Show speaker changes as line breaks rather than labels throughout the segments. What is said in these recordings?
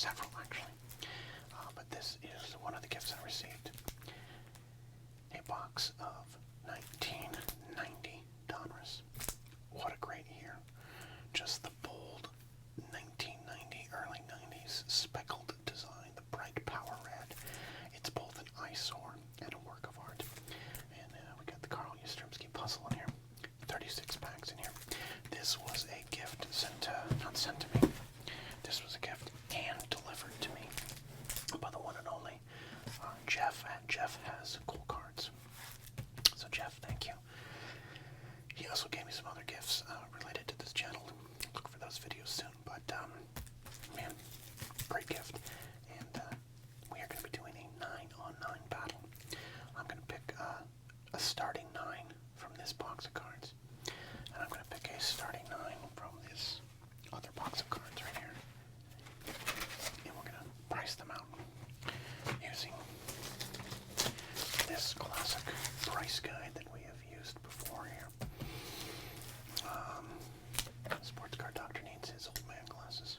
several actually. But this is one of the gifts I received. A box of 1990 Donruss. What a great year. Just the bold 1990, early 90s speckled design, the bright power red. It's both an eyesore and a work of art. And we got the Carl Yastrzemski puzzle in here. 36 packs in here. This was a gift not sent to me. This was a gift hand delivered to me by the one and only Jeff, and Jeff has cool cards. So Jeff, thank you. He also gave me some other gifts related to this channel. Look for those videos soon. But man, great gift. And we are going to be doing a 9-on-9 battle. I'm going to pick a starting 9 from this box of cards, and I'm going to pick a starting 9 from this other box of cards right here. And we're going to price them out using this classic price guide that we have used before here. Sports card doctor needs his old man glasses.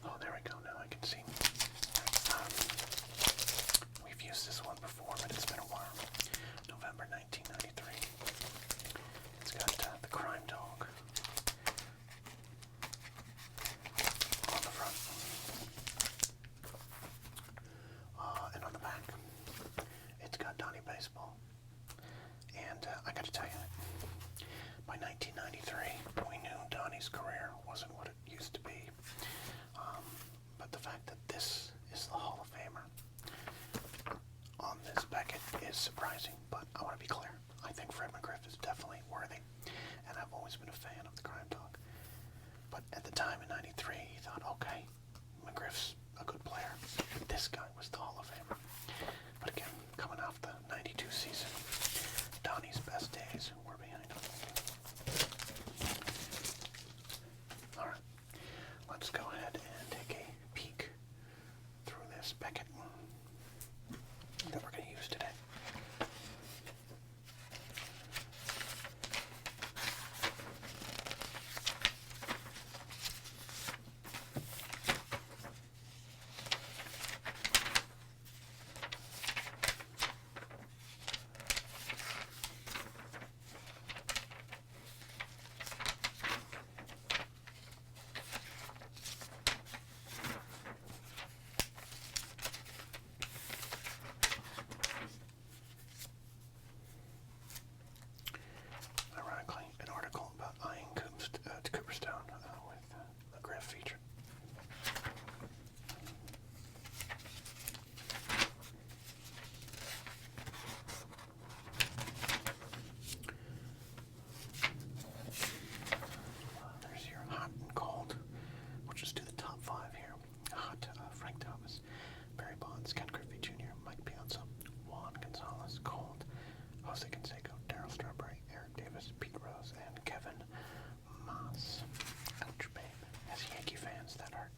Oh, there we go. Now I can see. We've used this one before, but it's been a while. November 1993. It's got the crime dog on the front. And on the back, it's got Donnie Baseball. And I got to tell you, by 1993, we knew Donnie's career wasn't what it used to be. But the fact that this is the Hall of Famer on this Beckett is surprising. But I want to be clear. I think Fred McGriff is definitely worthy. And I've always been a fan of the crime dog. But at the time in 93, he thought, okay, McGriff's a good player. But this guy was the Hall of Famer. But again, coming off the 92 season, Donnie's best days were behind him. Alright, let's go ahead and take a peek through this Beckett that we're going to use today. Feature. There's your hot and cold. We'll just do the top 5 here. Hot, Frank Thomas, Barry Bonds, Ken Griffey Jr., Mike Piazza, Juan Gonzalez. Cold, Jose Canseco, Darryl Strawberry, Eric Davis, Pete Rose, and Kevin Maas. Ouch, babe. As Yankee fans that are.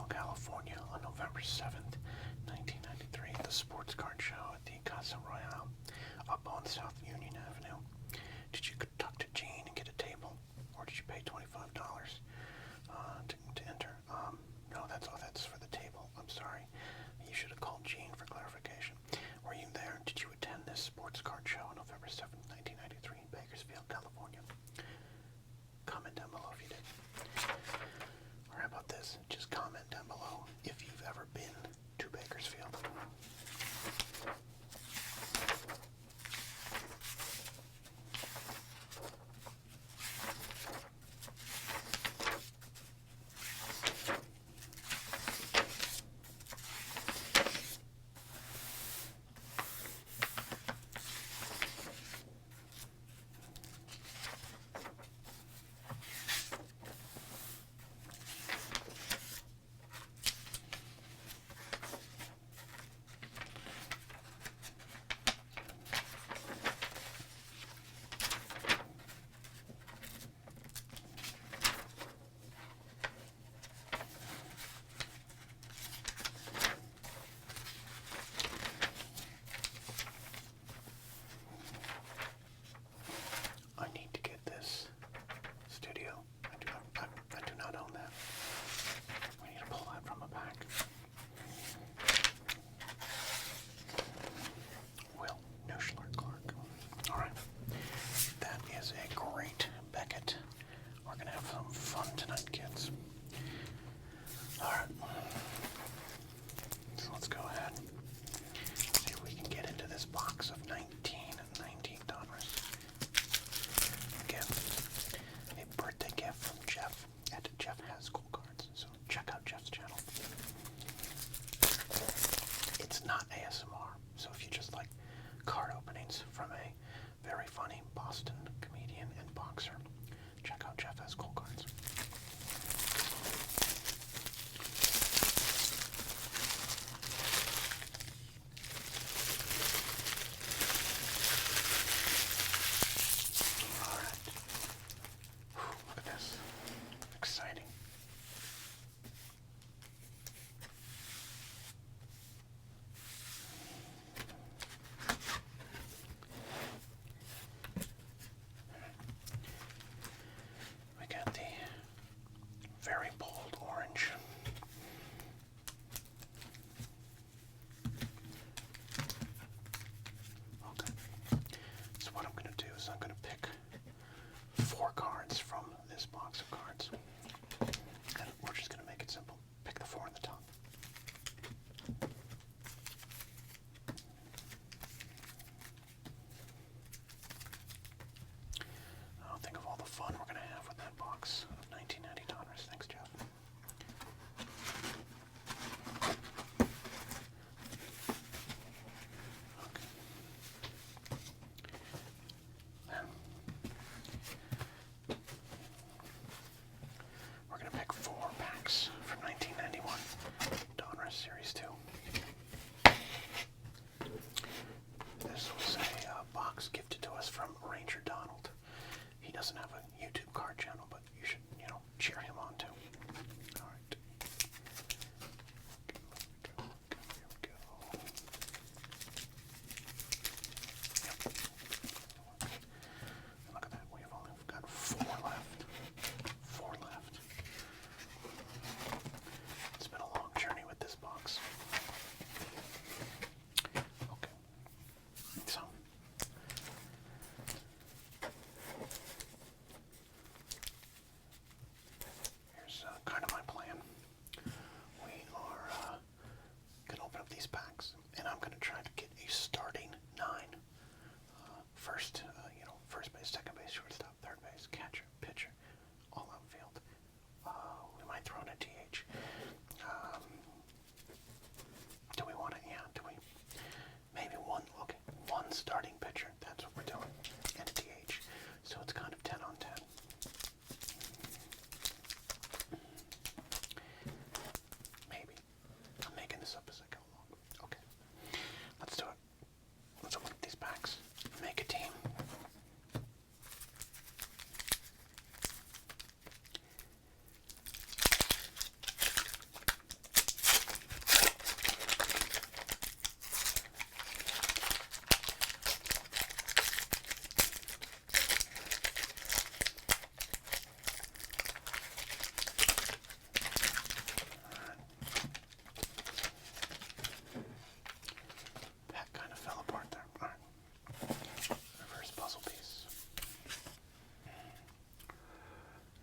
California on November 7th, 1993 at the Sports Card Show at the Casa Royale up on South Union Avenue. Did you talk to Gene and get a table? make a team. That kind of fell apart there. All right. Reverse puzzle piece.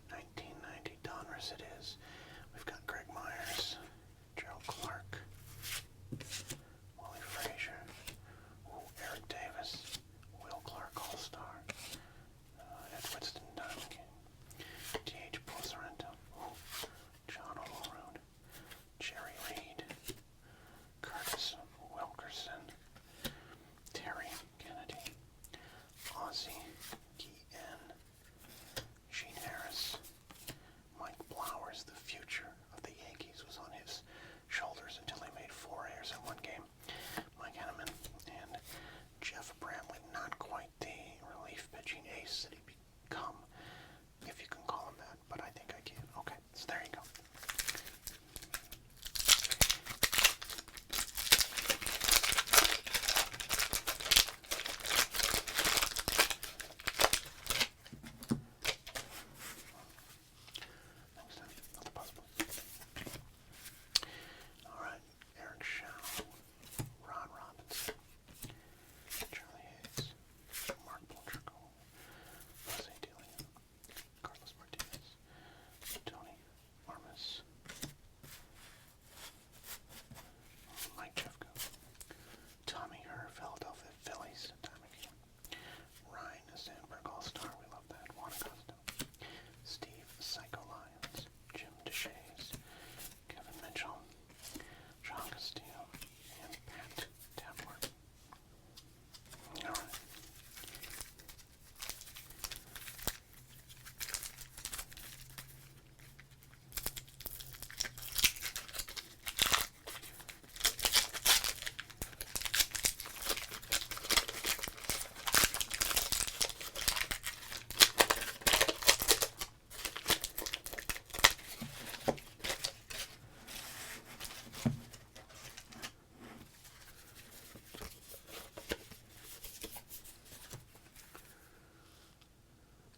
1990 Donruss it is. We've got Greg Myers, Gerald Clark, Wally Frazier, Eric Davis, Will Clark All-Star, Ed Winston Duncan, T.H. Sorrento, John O'Rourke, Jerry Reed, Curtis Wilkerson, Terry Kennedy, Ozzie Guillen, Gene Harris, Mike Blowers. The future of the Yankees was on his shoulders until he made 4 errors in one game. Mike Henneman and Jeff Bramlett, not quite the relief pitching ace that he become, if you can call him that, but I think I can. Okay, so there you go. Next time, another puzzle. Alright, Eric Shaw, Ron Robinson, Charlie Hayes, Mark Poltrico, Jose DeLeon, Carlos Martinez, Tony Armas, Mike Jeffco, Tommy Herr, Philadelphia Phillies, time again, Ryan Sandberg All-Star, we love that, Juan Acosta, Steve Psycho Lyons, Jim DeShays, Kevin Mitchell, John Castillo, and Pat Tabler. All right.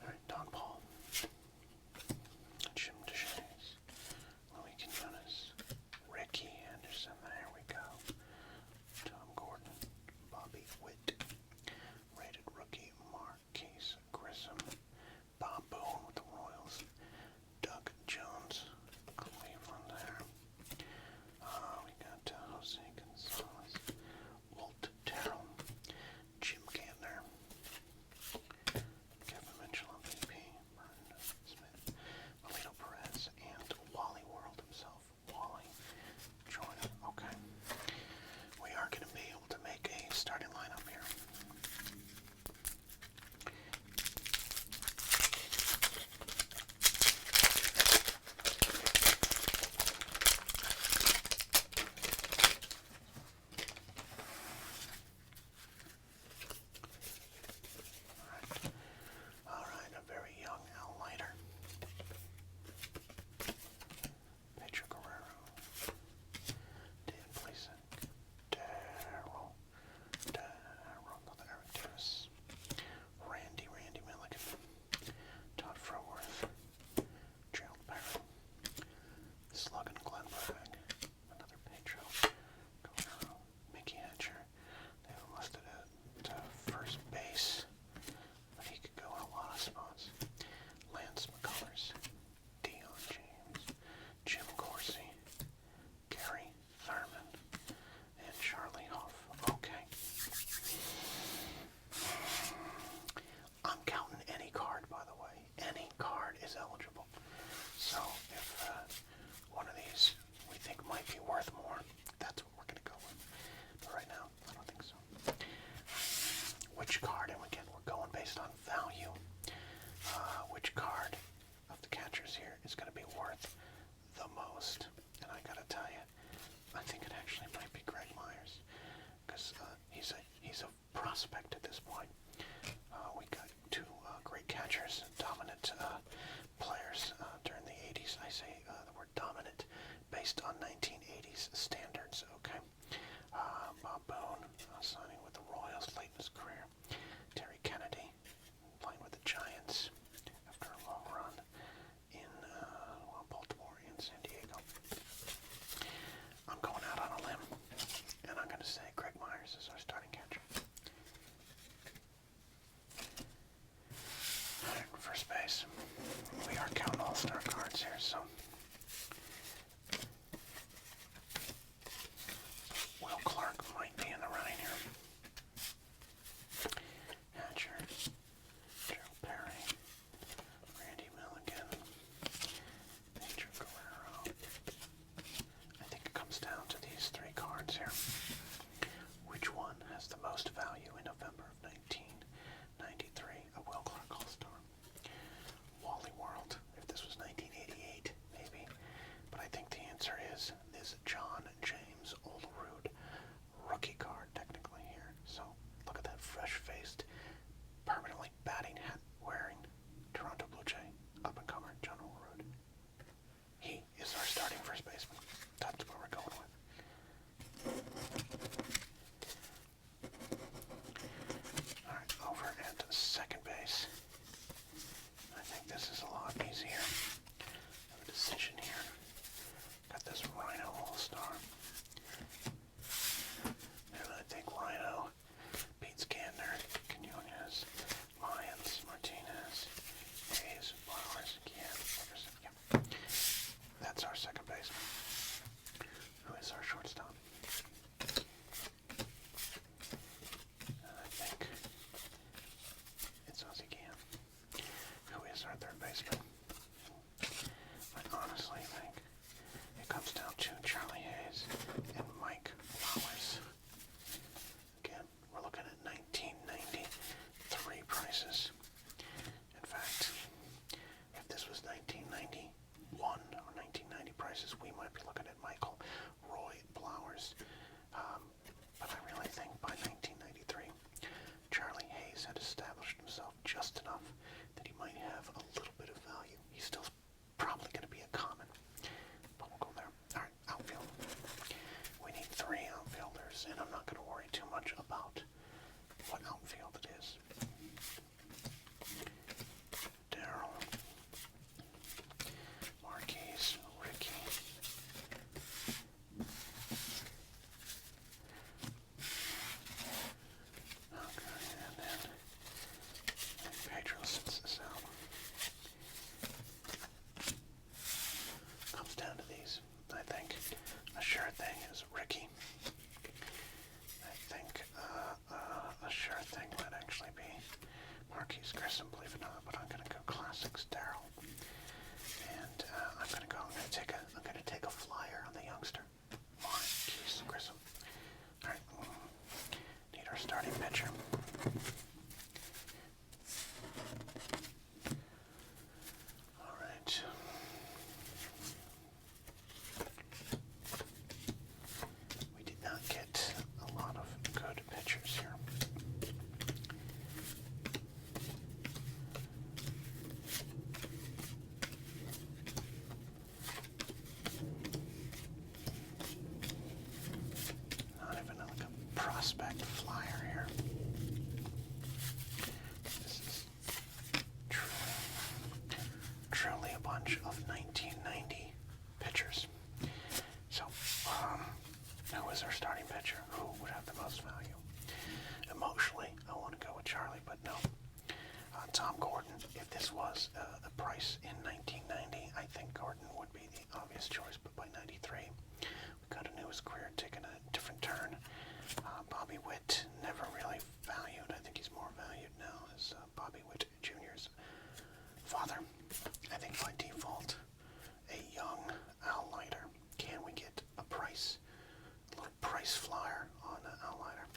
Alright, Don Paul, Jim DeShays, Louis Quinones, Ricky Anderson, there we go, Tom Gordon, Bobby Witt, rated rookie Marquise Grissom, Bob Boone with the Royals, Doug Jones, Cleveland there, we got Jose Gonzalez, Walt Terrell, Jim Gantner, Kevin Mitchell on VP, Vernon Smith, Melito Perez, and Wally World himself, Wally Jordan. Okay. We are going to be able to make a starting lineup here. Alright, a very young Al Leiter. Pedro Guerrero. Dan Plesac. Darryl. Another Eric Davis. Randy Milligan. Todd Froworth. Gerald Barron. Sluggin Glenn Bragg. Another Pedro Guerrero. Mickey Hatcher. They have him listed at first base, but he could go in a lot of spots. Lance McCullers, Dion James, Jim Corsi, Gary Thurman, and Charlie Hoff. Okay. I'm counting any card, by the way. Any card is eligible. So if one of these we think might be worth more, that's what we're going to go with. But right now, I don't think so. Which card, and again, we're going based on value. Which card of the catchers here is going to be worth the most? And I gotta tell you, I think it actually might be Greg Myers, because he's a prospect at this point. Marquise Grissom, believe it or not, but I'm gonna go classics Daryl. And I'm gonna take a flyer on the youngster, Marquise Grissom. All right, need our starting pitcher. All right. We did not get a lot of good pitchers here. Not even like a prospect flyer here. This is truly a bunch of 1990 pitchers. So, who is our starting pitcher? Who would have the most value? Emotionally, I want to go with Charlie, but no. Tom Gordon, if this was the price in 1990, I think Gordon would be the obvious choice, but by 93, we got into his career taking a different turn. Bobby Witt, never really valued. I think he's more valued now as Bobby Witt Jr.'s father. I think by default, a young Al Leiter. Can we get a price? A little price flyer on Al Leiter.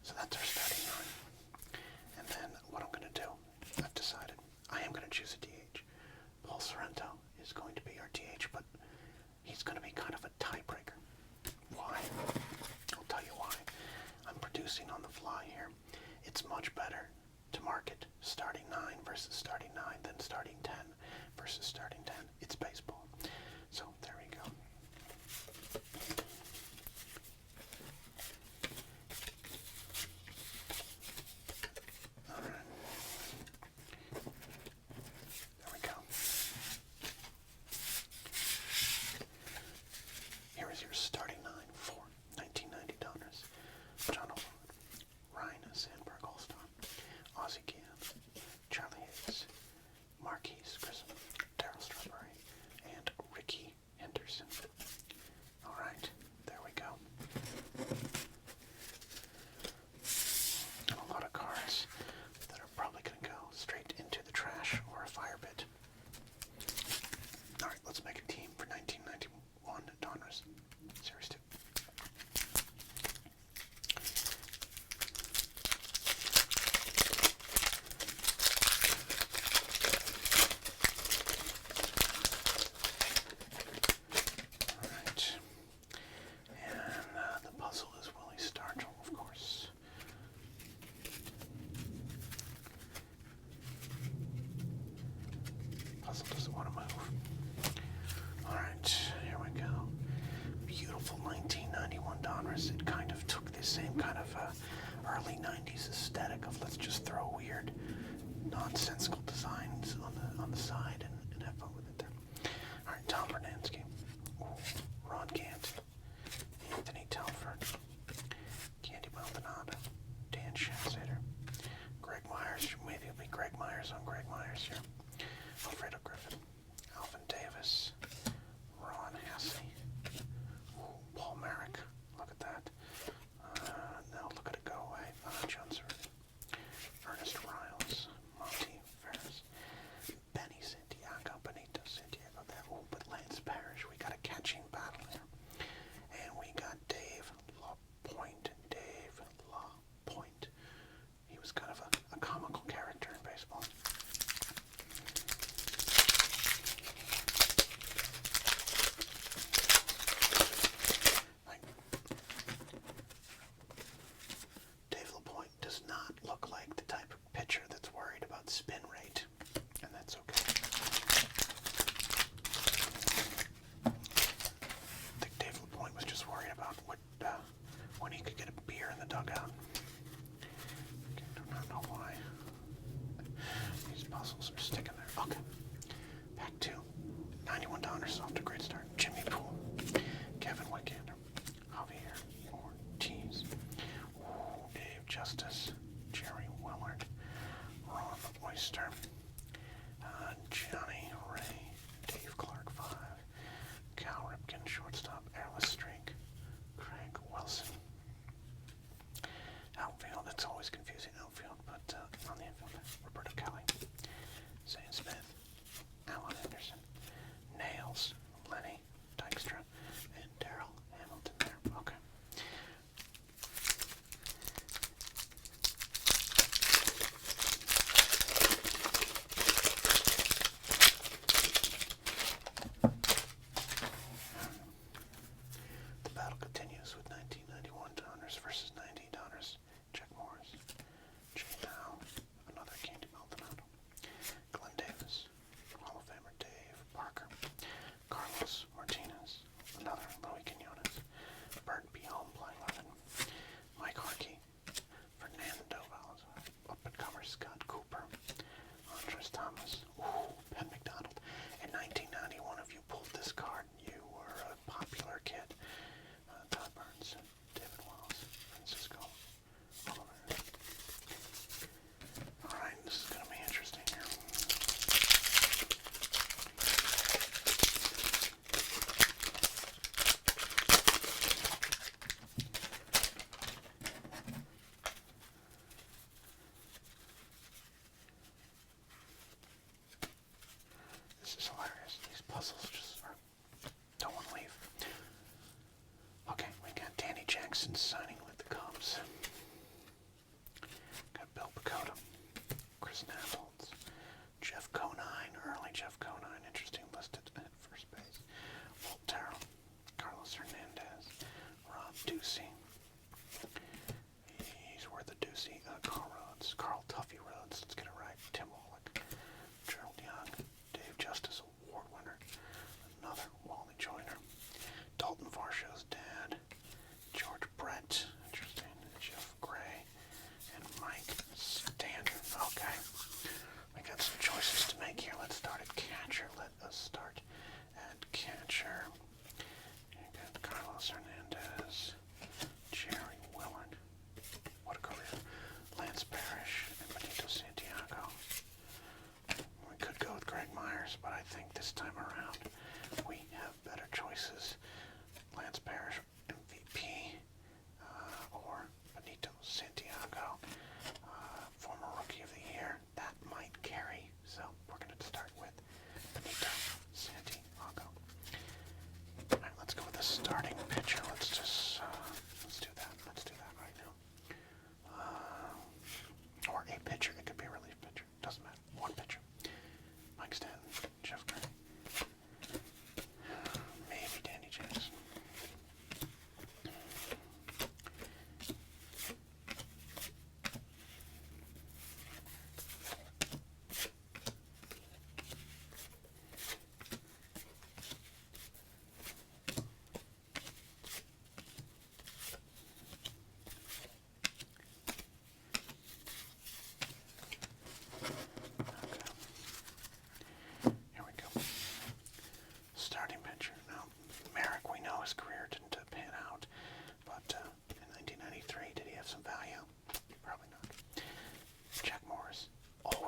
So that's our starting line. And then what I'm going to do, I've decided, I am going to choose a DH. Paul Sorrento is going to be our DH, but he's going to be kind of a tiebreaker. Why? I'll tell you why. I'm producing on the fly here. It's much better to market starting 9 versus starting 9 than starting 10 versus starting 10. It's baseball. So there we go. All right. There we go. Here is your starting 9 for 1990 Donruss. John O'Flynn, Ryan Sandberg All-Star, Ozzie Guillen, Charlie Hayes, Marquise Grissom, Darryl Strawberry, and Ricky Henderson. Alright, there we go. And a lot of cards that are probably going to go straight into the trash or a fire pit. Alright, let's make a team for 1991 Donruss Series 2. Alright. And the puzzle is Willie Stargell, of course. Puzzle doesn't want to move. Alright, here we go. Beautiful 1991 Donruss. It kind of took the same kind of early 90s aesthetic of let's just throw weird, nonsensical designs on the side and have fun with it there. Alright, Tom Bernansky, Ron Gant, Anthony Telford, Candy Maldonado, Dan Schatzeder, Greg Myers. Maybe it'll be Greg Myers on Greg Myers here. Alfredo Griffin, Alvin Davis, Ron Hasse, Paul Merrick. Look at that. Now look at it go away. John Cerruti, Ernest Riles, Monty Ferris, Benny Santiago, Benito Santiago. There. Oh, but Lance Parrish. We got a catching battle there. And we got Dave LaPointe. Dave LaPointe. He was kind of a comical character in baseball. Dave LaPointe does not look like the type of pitcher that's worried about spin rate, and that's okay. I think Dave LaPointe was just worried about when he could get a beer in the dugout. I do not know why these puzzles are sticking there. Okay, back to 91 Donruss, off to a great start. Jimmy Poole, Kevin Wickander, Javier Ortiz, Dave Justice, Jerry Willard, Ron Oyster, Johnny Ray, Dave Clark 5, Cal Ripken, shortstop, Alice Streak, Craig Wilson. Outfield, it's always confusing outfield, but on the infield,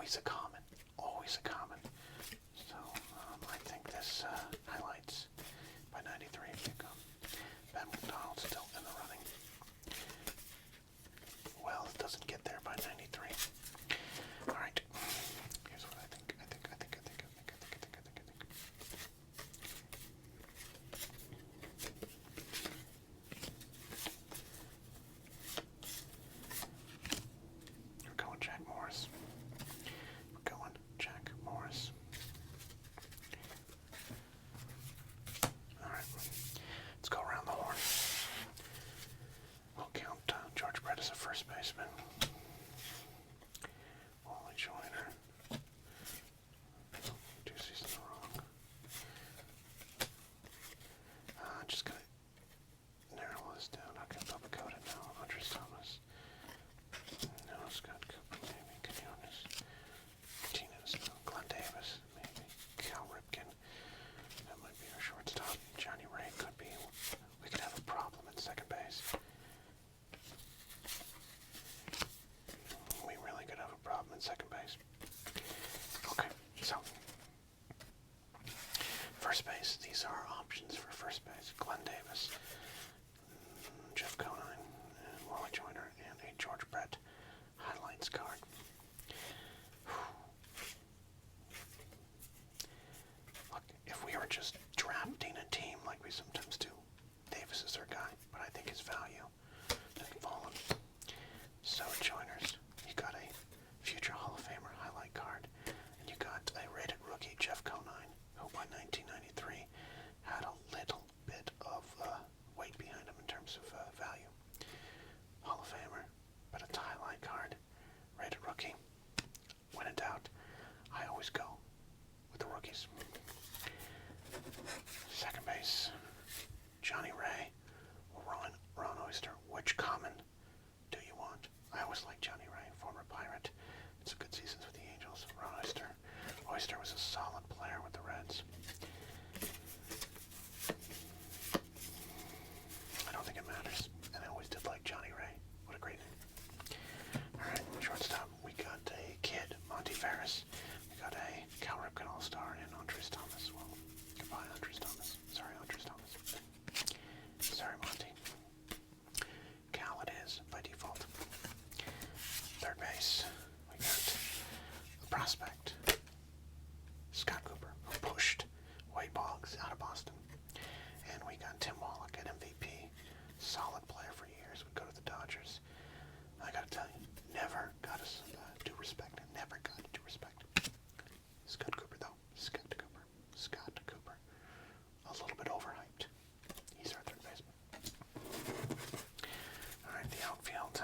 always a common. Always a common. So, I think this highlights by 93. Pick up. Ben McDonald still in the running. Well, it doesn't get there by 93. Alright. Here's what I think. We're going Jack Morris. We're going Jack Morris. Alright. Let's go around the horn. We'll count George Brett as a first baseman. Wally Joyner. 2 seasons wrong. Just gonna narrow this down. Okay, Bubba Cota now. Andres Thomas. No, Scott Cooper, maybe. Quinones. Martinez, no. Glenn Davis, maybe. Cal Ripken. That might be our shortstop. Johnny Ray could be. We could have a problem at second base. We really could have a problem at second base. Okay, so first base. These are our options for first base. Glenn Davis, Jeff Conine, and Wally Joyner, and a George Brett highlights card. Look, if we were just drafting a team like we sometimes do, Davis is our guy, but I think his value didn't fallen. So Joyner's, you got a future Hall of Famer highlight card, and you got a rated rookie, Jeff Conine, who by 1993 had a little bit of weight behind him in terms of value. Hall of Famer, but a highlight card, rated rookie. When in doubt, I always go with the rookies. Second base, Johnny Ray or Ron Oyster. Which common do you want? I always like Johnny Ray, former Pirate. It's a good seasons with the Angels. Ron Oyster. Oyster was a solid player with the Reds. I don't think it matters. And I always did like Johnny Ray. What a great name. Alright, shortstop. We got a kid, Monty Ferris. We got a Cal Ripken All-Star and Andres Thomas. Well, goodbye, Andres Thomas. Sorry, Andres Thomas. Sorry, Monty. Cal it is, by default. Third base. We got a prospect, Scott Cooper, who pushed Wade Boggs out of Boston. And we got Tim Wallach at MVP. Solid player for years. Would go to the Dodgers. I gotta tell you, never got us due respect. Never got due respect. Scott Cooper, though. Scott Cooper. Scott Cooper. A little bit overhyped. He's our third baseman. Alright, the outfield.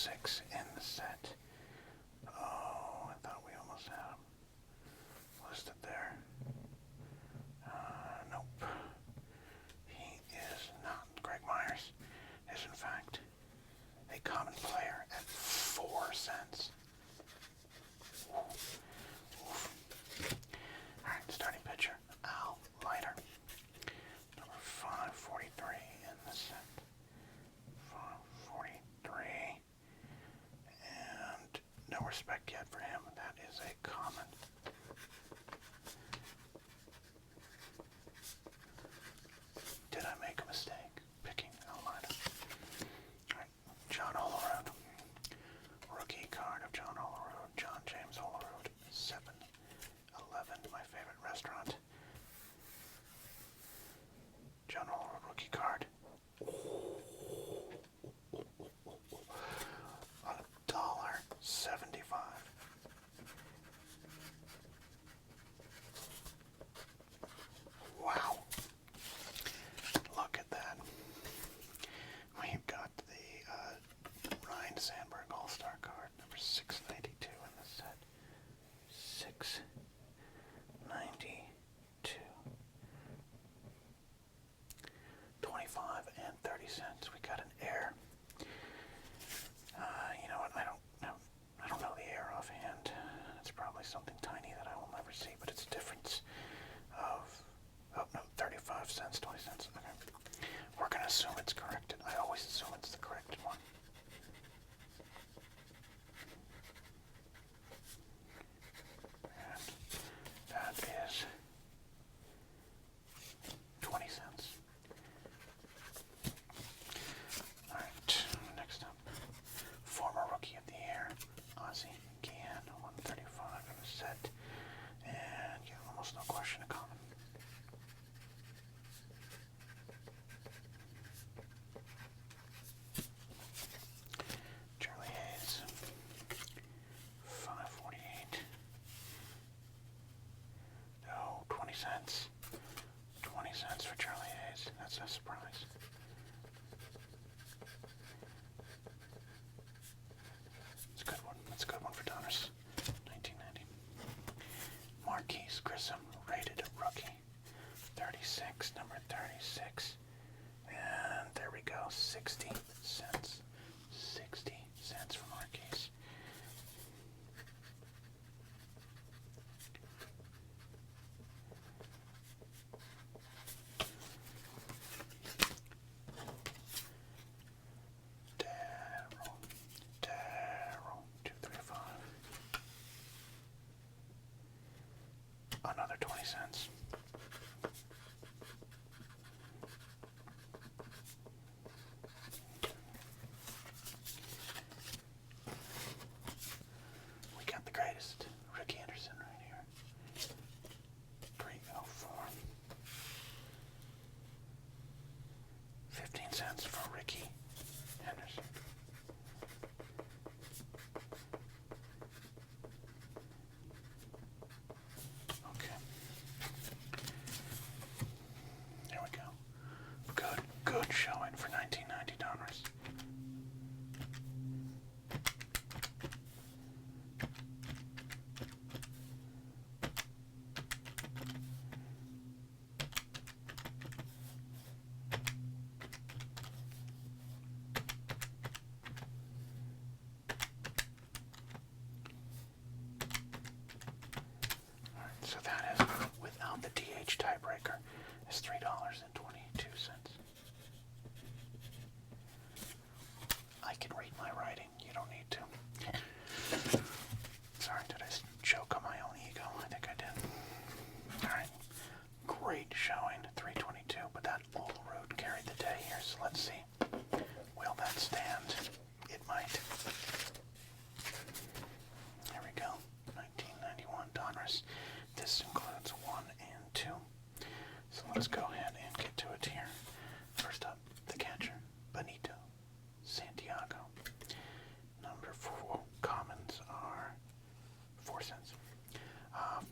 6 in the set. Oh, I thought we almost had him listed there. Nope. He is not. Greg Myers is, in fact, a common player at 4 cents. Alright, starting pitcher, Al Leiter. Number 543 in the set. 543. And no respect yet for him. That is a common. Did I make a mistake picking Al Leiter? Alright, John Olerud. Rookie card of John Olerud. John James Olerud. 7-Eleven, my favorite restaurant. John Olerud rookie card. $1.75. Wow. Look at that. We've got the Ryan Sandberg All-Star card, number 692 in the set. 692. 25 and 30 cents. We got an air. You know what? I don't know the air offhand. It's probably something tiny that I will never see, but it's a difference of 35 cents, 20 cents. Okay. We're gonna assume it's corrected. I always assume it's the corrected one. And that is 20 cents. Alright, next up. Former Rookie of the Year, Ozzie Guillen, 135 in the set. And yeah, almost no question, a common. Charlie Hayes, 548. No, 20 cents. 20 cents for Charlie Hayes. That's a surprise. It's a good one. That's a good one for Donners. 1990. Marquise Grissom, rated rookie. 36, number 36. And there we go. 60 cents. 60 cents for Marquise. Darryl, 235. Another 20 cents. We got the greatest, Ricky Anderson, right here. 304. 15 cents for Ricky Anderson. Okay. There we go. Good showing for 1990 Donners. So that is, without the DH tiebreaker, is $3.22. I can read my writing. You don't need to. Sorry, did I choke on my own ego? I think I did. Alright. Great showing, 322, but that Olerud carried the day here, so let's see. Will that stand? It might. There we go. 1991 Donruss. This includes 1 and 2. So let's go ahead and get to it here. First up, the catcher, Benito Santiago. Number 4 commons are 4 cents.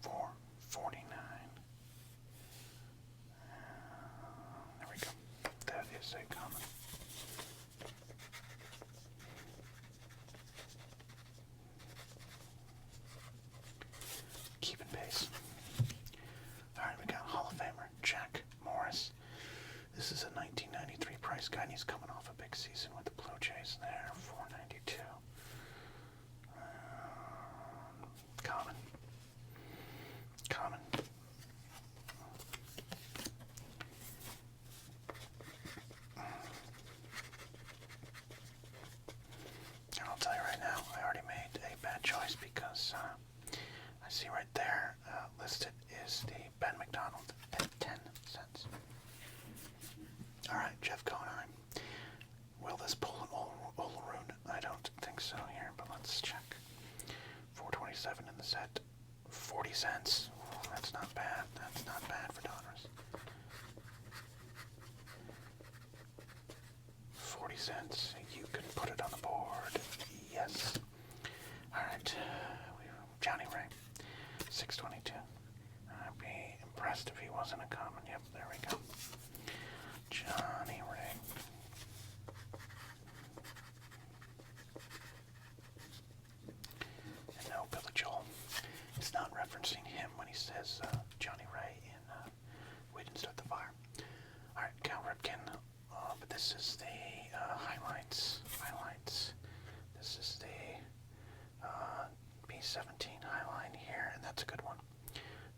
4.49. There we go. That is a common. is, I see right there, listed is the Ben McDonald at 10 cents. Alright, Jeff Conine. Will this pull an Olaroon? I don't think so here, but let's check. 427 in the set. 40 cents. Oh, that's not bad. That's not bad for Donruss. 40 cents. You can put it on the board. Yes. Alright. Johnny Ray. 622. I'd be impressed if he wasn't a common. Yep, there we go. Johnny Ray. And no, Billy Joel. It's not referencing him when he says Johnny Ray in We Didn't Start the Fire. Alright, Cal Ripken. But this is the highlights. This is the B17 highline here, and that's a good one.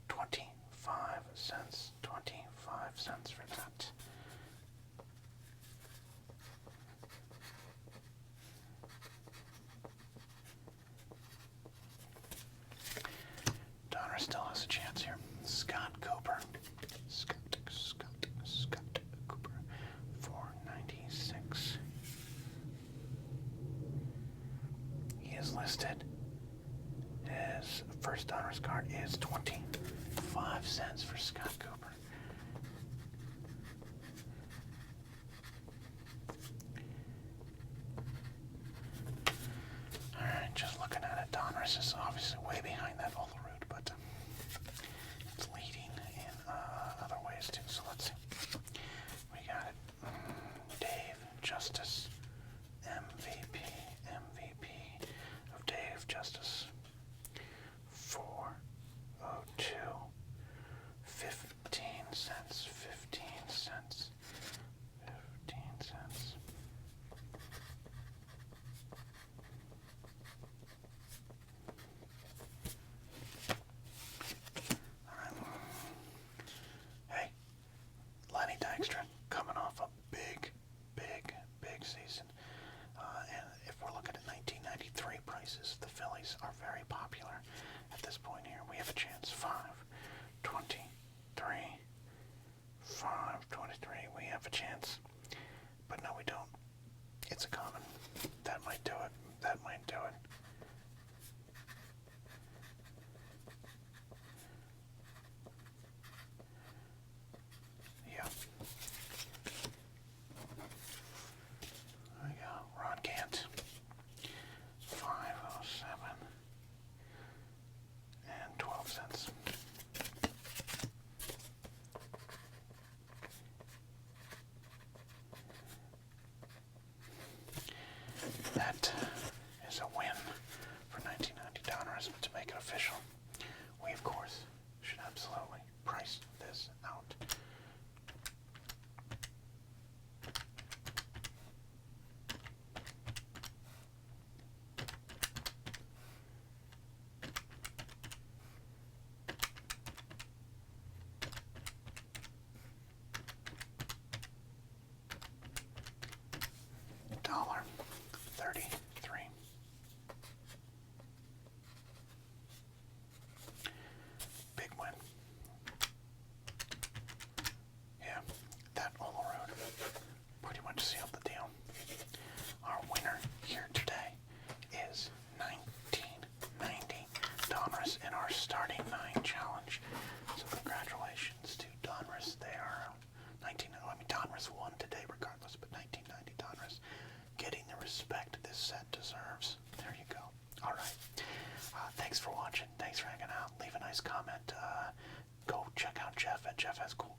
25 cents. 25 cents for that. Donner still has a chance here. Scott Cooper. Scott Cooper. 496. He is listed. His first Donruss card is 25 cents for Scott Cooper. Alright, just looking at it, Donruss is obviously way behind that Olaroon, but it's leading in other ways too, so let's see. We got it. Dave Justice. MVP of Dave Justice. 402. 15 cents. 15 cents. 15 cents. Alright. Hey, Lenny Dykstra coming off a big season. And if we're looking at 1993 prices, the Phillies are very popular at this point here. We have a chance. 523. 523. We have a chance. But no, we don't. It's a common. That might do it. That might do it. Yeah. There we go. Ron Gant. 507 and 12 cents. That is a win for 1990 Donruss, but to make it official, we of course should absolutely price this out. $1.33. Big win. Yeah, that Olaroon pretty much sealed the deal. Our winner here today is 1990 Donruss in our starting 9 challenge. So congratulations to Donruss. They are Donruss won today regardless, but 1990 Donruss getting the respect this set deserves. There you go. Alright. Thanks for watching. Thanks for hanging out. Leave a nice comment. Go check out Jeff at Jeff Has Cool